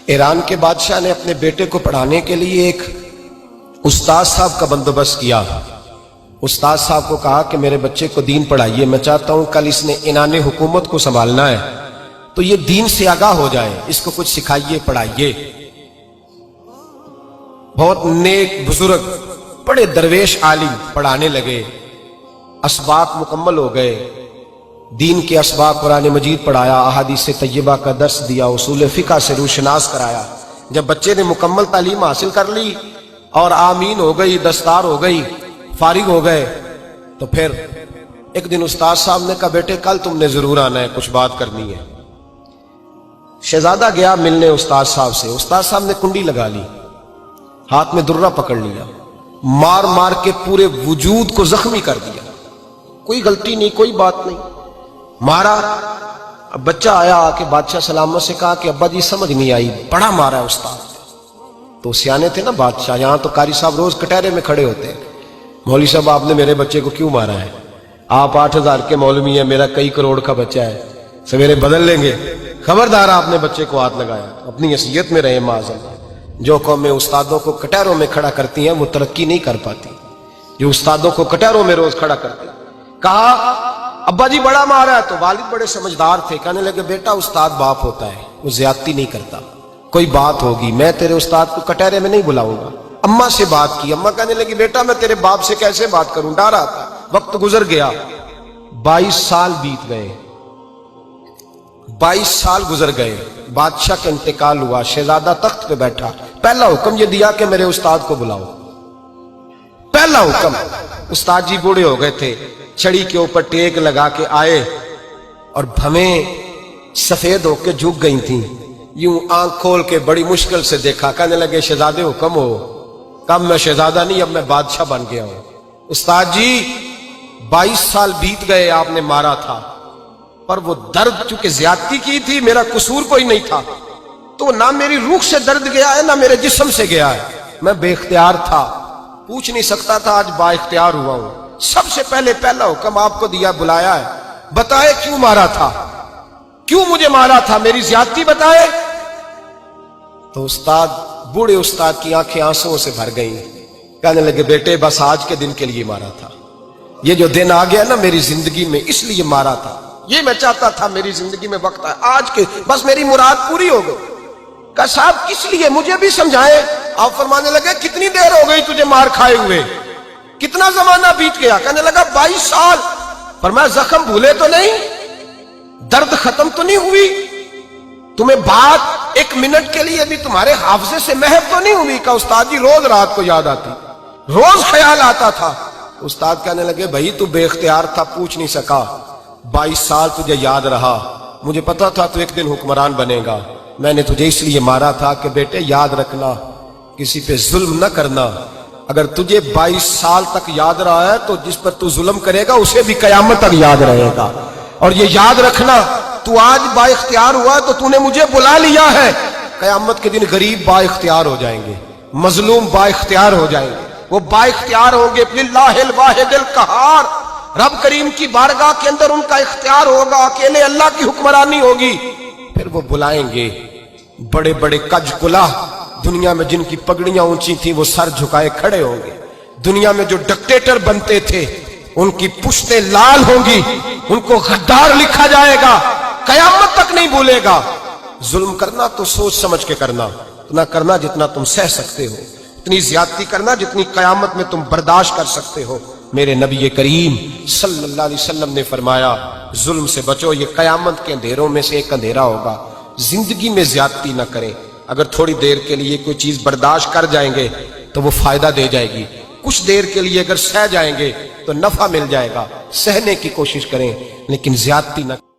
ایران کے بادشاہ نے اپنے بیٹے کو پڑھانے کے لیے ایک استاد صاحب کا بندوبست کیا۔ استاد صاحب کو کہا کہ میرے بچے کو دین پڑھائیے، میں چاہتا ہوں کل اس نے عنان حکومت کو سنبھالنا ہے تو یہ دین سے آگاہ ہو جائے، اس کو کچھ سکھائیے، پڑھائیے۔ بہت نیک بزرگ بڑے درویش عالم پڑھانے لگے، اسباق مکمل ہو گئے، دین کے اسباق قرآن مجید پڑھایا، احادیث طیبہ کا درس دیا، اصول فقہ سے روشناس کرایا۔ جب بچے نے مکمل تعلیم حاصل کر لی اور آمین ہو گئی، دستار ہو گئی، فارغ ہو گئے، تو پھر ایک دن استاد صاحب نے کہا بیٹے کل تم نے ضرور آنا ہے، کچھ بات کرنی ہے۔ شہزادہ گیا ملنے استاد صاحب سے، استاد صاحب نے کنڈی لگا لی، ہاتھ میں درہ پکڑ لیا، مار مار کے پورے وجود کو زخمی کر دیا، کوئی غلطی نہیں، کوئی بات نہیں، مارا۔ اب بچہ آیا آ کے بادشاہ سلامت سے کہا کہ ابا جی سمجھ نہیں آئی، بڑا مارا ہے استاد۔ تو سیانے تھے نا بادشاہ، یہاں تو قاری صاحب روز کٹہرے میں کھڑے ہوتے ہیں، مولوی صاحب آپ نے میرے بچے کو کیوں مارا ہے؟ آپ 8,000 کے مولوی ہیں، میرا کئی کروڑ کا بچہ ہے، سویرے بدل لیں گے، خبردار آپ نے بچے کو ہاتھ لگایا، اپنی حیثیت میں رہے معاذ۔ جو قومیں استادوں کو کٹہروں میں کھڑا کرتی ہیں وہ ترقی نہیں کر پاتی، جو استادوں کو کٹہروں میں روز کھڑا کرتے ہیں۔ کہا ابا جی بڑا مارا ہے، تو والد بڑے سمجھدار تھے، کہنے لگے بیٹا استاد باپ ہوتا ہے، وہ زیادتی نہیں کرتا، کوئی بات ہوگی میں تیرے استاد کو کٹہرے میں نہیں بلاؤں گا۔ اماں سے بات کی، اماں کہنے لگی بیٹا میں تیرے باپ سے کیسے بات کروں، ڈر آتا۔ وقت گزر گیا، 22 سال بیت گئے، 22 سال گزر گئے، بادشاہ کا انتقال ہوا، شہزادہ تخت پہ بیٹھا، پہلا حکم یہ دیا کہ میرے استاد کو بلاؤ، پہلا حکم۔ استاد جی بوڑھے ہو گئے تھے، چھڑی کے اوپر ٹیک لگا کے آئے اور بھویں سفید ہو کے جھک گئی تھیں، یوں آنکھ کھول کے بڑی مشکل سے دیکھا، کہنے لگے شہزادے حکم ہو۔ کب میں شہزادہ نہیں، اب میں بادشاہ بن گیا ہوں۔ استاد جی 22 سال بیت گئے، آپ نے مارا تھا، پر وہ درد چونکہ زیادتی کی تھی، میرا قصور کوئی نہیں تھا، تو نہ میری روح سے درد گیا ہے نہ میرے جسم سے گیا ہے، میں بے اختیار تھا، پوچھ نہیں سکتا تھا، آج با اختیار ہوا ہوں۔ سب سے پہلے پہلا حکم آپ کو دیا، بلایا ہے، بتائے کیوں مارا تھا، کیوں مجھے مارا تھا، میری زیادتی بتائے۔ تو استاد، بوڑھے استاد کی آنکھیں آنسوؤں سے بھر گئیں، کہنے لگے بیٹے بس آج کے دن کے لیے مارا تھا، یہ جو دن آ گیا نا میری زندگی میں اس لیے مارا تھا، یہ میں چاہتا تھا میری زندگی میں وقت آئے، آج کے بس میری مراد پوری ہو گئی۔ کہا صاحب کس لیے، مجھے بھی سمجھائے۔ آپ فرمانے لگے کتنی دیر ہو گئی تجھے مار کھائے ہوئے، کتنا زمانہ بیت گیا؟ کہنے لگا 22 سال۔ فرمایا زخم بھولے تو نہیں، درد ختم تو نہیں ہوئی، تمہیں بات ایک منٹ کے لیے بھی تمہارے حافظے سے محو تو نہیں ہوئی؟ کہا استاد جی روز رات کو یاد آتی، روز خیال آتا تھا۔ استاد کہنے لگے بھائی تو بے اختیار تھا، پوچھ نہیں سکا، 22 سال تجھے یاد رہا، مجھے پتا تھا تو ایک دن حکمران بنے گا، میں نے تجھے اس لیے مارا تھا کہ بیٹے یاد رکھنا، کسی پہ ظلم نہ کرنا، اگر تجھے 22 سال تک یاد رہا ہے تو جس پر تو ظلم کرے گا اسے بھی قیامت تک یاد رہے گا، اور یہ یاد رکھنا تو آج با اختیار ہوا تو تو نے مجھے بلا لیا ہے، قیامت کے دن غریب با اختیار ہو جائیں گے، مظلوم با اختیار ہو جائیں گے، وہ با اختیار ہوں گے للہ الواحد القہار، رب کریم کی بارگاہ کے اندر ان کا اختیار ہوگا، اکیلے اللہ کی حکمرانی ہوگی۔ پھر وہ بلائیں گے بڑے بڑے کج کلا، دنیا میں جن کی پگڑیاں اونچی تھیں وہ سر جھکائے کھڑے ہوں گے، دنیا میں جو ڈکٹیٹر بنتے تھے ان کی پشتیں لال ہوں گی، ان کو غدار لکھا جائے گا، قیامت تک نہیں بھولے گا۔ ظلم کرنا تو سوچ سمجھ کے کرنا، اتنا کرنا جتنا تم سہ سکتے ہو، اتنی زیادتی کرنا جتنی قیامت میں تم برداشت کر سکتے ہو۔ میرے نبی کریم صلی اللہ علیہ وسلم نے فرمایا ظلم سے بچو، یہ قیامت کے اندھیروں میں سے ایک اندھیرا ہوگا، زندگی میں زیادتی نہ کریں، اگر تھوڑی دیر کے لیے کوئی چیز برداشت کر جائیں گے تو وہ فائدہ دے جائے گی، کچھ دیر کے لیے اگر سہ جائیں گے تو نفع مل جائے گا، سہنے کی کوشش کریں لیکن زیادتی نہ کریں۔